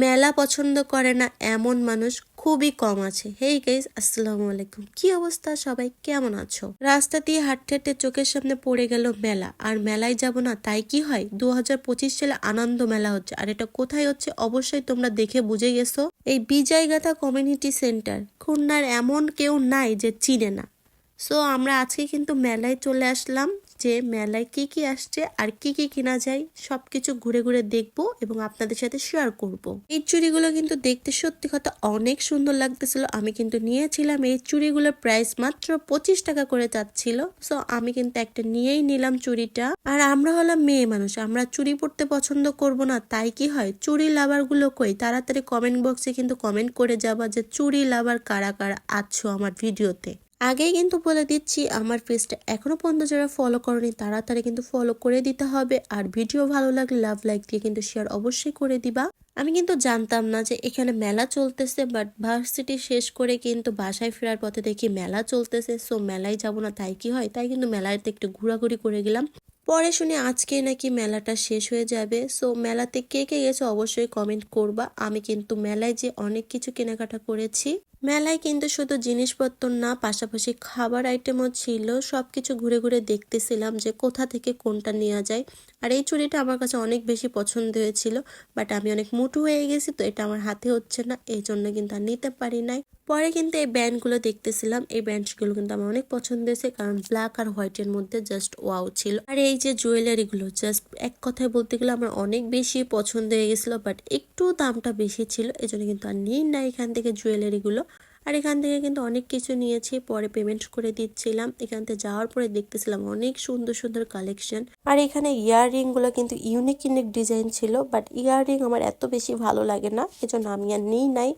মেলা পছন্দ করে না এমন মানুষ খুবই কম আছে। হেই গাইস, আসসালামু আলাইকুম। কি অবস্থা, সবাই কেমন আছো? রাস্তা দিয়ে হাঁটতে হাঁটতে চোখের সামনে পড়ে গেল মেলা। আর মেলায় যাব না তাই কি হয়? 2025 সালে আনন্দ মেলা হচ্ছে। আর এটা কোথায় হচ্ছে অবশ্যই তোমরা দেখে বুঝে গেছো, এই বিজয়গাথা কমিউনিটি সেন্টার। খুলনার এমন কেউ নাই যে চিনে না। সো আমরা আজকে কিন্তু মেলায় চলে আসলাম, যে মেলায় কি কি আসছে আর কি কি কেনা যায় সবকিছু ঘুরে ঘুরে দেখবো এবং আপনাদের সাথে শেয়ার করব। এই চুড়িগুলো কিন্তু দেখতে সত্যি কথা অনেক সুন্দর লাগতেছিল। আমি কিন্তু নিয়েছিলাম। এই চুড়িগুলোর প্রাইস মাত্র 25 টাকা করে চাচ্ছিল। সো আমি কিন্তু একটা নিয়েই নিলাম চুড়িটা। আর আমরা হলাম মেয়ে মানুষ, আমরা চুড়ি পরতে পছন্দ করব না তাই কি হয়? চুড়ি লাভার গুলো কই? তাড়াতাড়ি কমেন্ট বক্সে কিন্তু কমেন্ট করে যাবা যে চুড়ি লাভার কারা কারা আছো আমার ভিডিওতে। আগেই কিন্তু বলে দিচ্ছি, আমার পেজটা এখনো পর্যন্ত যারা ফলো করনি তাড়াতাড়ি কিন্তু ফলো করে দিতে হবে। আর ভিডিও ভালো লাগলে লাভ লাইক দিয়ে কিন্তু শেয়ার অবশ্যই করে দিবা। আমি কিন্তু জানতাম না যে এখানে মেলা চলতেছে, বাট ভার্সিটি শেষ করে কিন্তু বাসায় ফেরার পথে দেখি মেলা চলতেছে। সো মেলায় যাব না তাই কি হয়? তাই কিন্তু মেলাতে একটু ঘোরাঘুরি করে গেলাম। পরে শুনি আজকে নাকি মেলাটা শেষ হয়ে যাবে। সো মেলাতে কে কে গেছে অবশ্যই কমেন্ট করবা। আমি কিন্তু মেলায় যে অনেক কিছু কেনাকাটা করেছি। মেলায় কিন্তু শুধু জিনিসপত্র না, পাশাপাশি খাবার আইটেমও ছিল। সবকিছু ঘুরে ঘুরে দেখতেছিলাম যে কোথা থেকে কোনটা নেওয়া যায়। আর এই চুড়িটা আমার কাছে অনেক বেশি পছন্দ হয়েছিল, বাট আমি অনেক মোটু হয়ে গেছি, তো এটা আমার হাতে হচ্ছে না, এই জন্য কিন্তু আর নিতে পারি নাই। পরে কিন্তু এই ব্যান্ডগুলো দেখতেছিলাম। এই ব্যান্ডগুলো কিন্তু আমার অনেক পছন্দ হয়েছে, কারণ ব্ল্যাক আর হোয়াইটের মধ্যে জাস্ট ওয়াও ছিল। আর এই যে জুয়েলারিগুলো জাস্ট এক কথায় বলতে গেলে আমার অনেক বেশি পছন্দ হয়ে গেছিল, বাট একটু দামটা বেশি ছিল, এজন্য কিন্তু আর নিই না এখান থেকে জুয়েলারিগুলো। আর এখান থেকে কিন্তু অনেক কিছু নিয়েছি, পরে পেমেন্ট করে দিচ্ছিলাম। এখান থেকে যাওয়ার পরে দেখতেছিলাম অনেক সুন্দর সুন্দর কালেকশন। আর এখানে ইয়াররিং গুলো কিন্তু ইউনিক ইউনিক ডিজাইন ছিল, বাট ইয়াররিং আমার এত বেশি ভালো লাগে না, এজন্য আমি আর নিই নাই।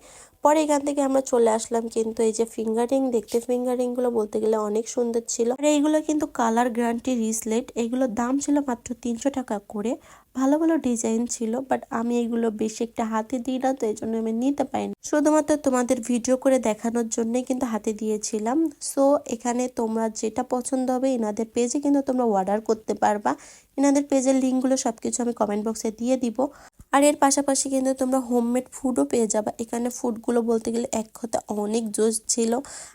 পরে এখান থেকে আমরা চলে আসলাম কিন্তু এই যে ফিঙ্গারিং দেখতে। ফিঙ্গারিং গুলো বলতে গেলে অনেক সুন্দর ছিল। আর এইগুলো কিন্তু কালার গ্যারান্টি রিসলেট। এগুলোর দাম ছিল মাত্র 300 টাকা করে। ভালো ভালো ডিজাইন ছিল, বাট আমি এগুলো বেশি একটা হাতে দিই না, তো এই জন্য আমি নিতে পারিনি। শুধুমাত্র তোমাদের ভিডিও করে দেখানোর জন্যই কিন্তু হাতে দিয়েছিলাম। সো এখানে তোমরা যেটা পছন্দ হবে এনাদের পেজে কিন্তু তোমরা অর্ডার করতে পারবা। এনাদের পেজের লিঙ্কগুলো সবকিছু আমি কমেন্ট বক্সে দিয়ে দিব। আর এর পাশাপাশি কিন্তু তোমরা হোমমেড ফুডও পেয়ে যাবা। এখানে ফুডগুলো বলতে গেলে এক কথা অনেক জোস ছিল।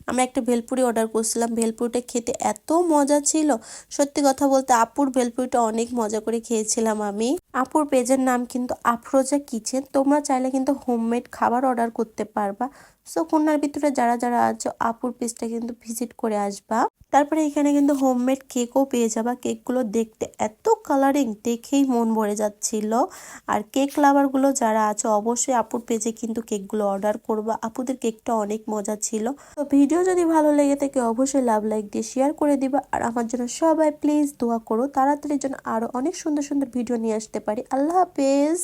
আমরা একটা ভেলপুরি অর্ডার করছিলাম, ভেলপুরিটা খেতে এত মজা ছিল। সত্যি কথা বলতে আপুর ভেলপুরিটা অনেক মজা করে খেয়েছিলাম আমি। আপুর পেজের নাম কিন্তু আফরোজা কিচেন। তোমরা চাইলে কিন্তু হোমমেড খাবার অর্ডার করতে পারবা। সো খুলনার ভিতরে যারা যারা আছো আপুর পেজটা কিন্তু ভিজিট করে আসবা। তারপরে এখানে কিন্তু হোমমেড কেকও পেয়ে যাবা। কেকগুলো দেখতে এত কালারিং, দেখেই মন ভরে যাচ্ছিল। আর কেক লাভার গুলো যারা আছো অবশ্যই আপুর পেজে কিন্তু কেকগুলো অর্ডার করবা। আপুদের কেকটা অনেক মজা ছিল। তো ভিডিও যদি ভালো লেগে থাকে অবশ্যই লাভ লাইক দিয়ে শেয়ার করে দিবা। আর আমার জন্য সবাই প্লিজ দোয়া করো, তাড়াতাড়ি যেন আরো অনেক সুন্দর সুন্দর ভিডিও নিয়ে আসতে পারি। আল্লাহ হাফেজ।